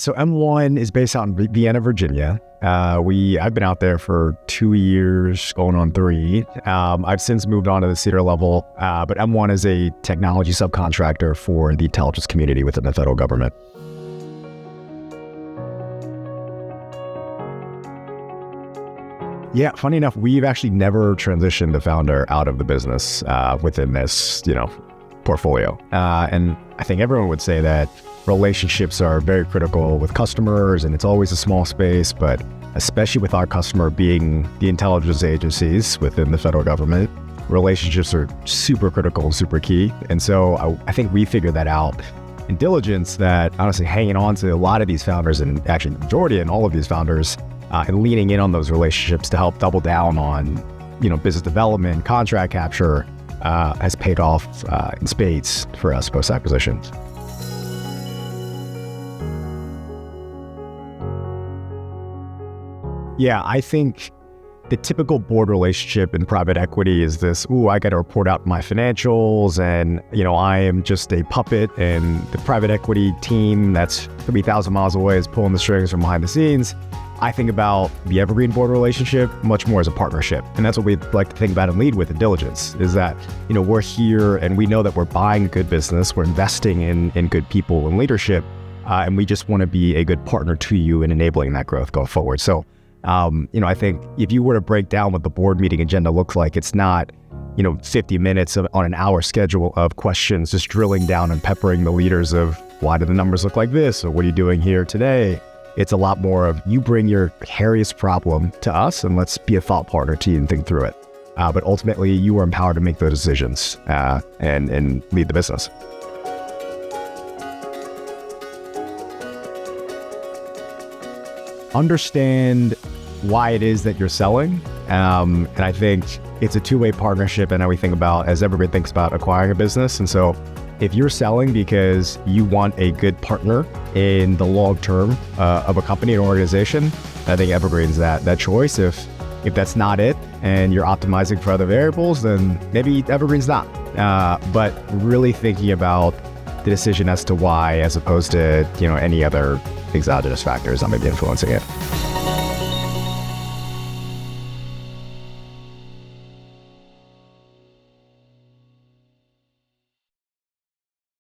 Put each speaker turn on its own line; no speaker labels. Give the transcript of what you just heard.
So M1 is based out in Vienna, Virginia. I've been out there for 2 years, going on 3. I've since moved on to the Cedar level, but M1 is a technology subcontractor for the intelligence community within the federal government. Yeah, funny enough, we've actually never transitioned the founder out of the business within this, portfolio. And I think everyone would say that relationships are very critical with customers, and it's always a small space, but especially with our customer being the intelligence agencies within the federal government, relationships are super critical and super key. And so I think we figured that out in diligence, that honestly hanging on to a lot of these founders, and actually the majority and all of these founders, and leaning in on those relationships to help double down on, business development, contract capture, has paid off in spades for us post-acquisition. Yeah, I think the typical board relationship in private equity is this, I got to report out my financials, and, I am just a puppet, and the private equity team that's 3,000 miles away is pulling the strings from behind the scenes. I think about the evergreen board relationship much more as a partnership. And that's what we'd like to think about and lead with in diligence, is that, we're here and we know that we're buying good business, we're investing in good people and leadership, and we just want to be a good partner to you in enabling that growth going forward. So, I think if you were to break down what the board meeting agenda looks like, it's not, 50 minutes on an hour schedule of questions, just drilling down and peppering the leaders of why do the numbers look like this, or what are you doing here today? It's a lot more of you bring your hairiest problem to us and let's be a thought partner to you and think through it. But ultimately, you are empowered to make those decisions and lead the business. Understand why it is that you're selling. And I think it's a two-way partnership, and how we think about, as everybody thinks about acquiring a business. And so if you're selling because you want a good partner in the long term of a company or organization, I think Evergreen's that choice. If that's not it and you're optimizing for other variables, then maybe Evergreen's not. But really thinking about the decision as to why, as opposed to any other exogenous factors that may be influencing it.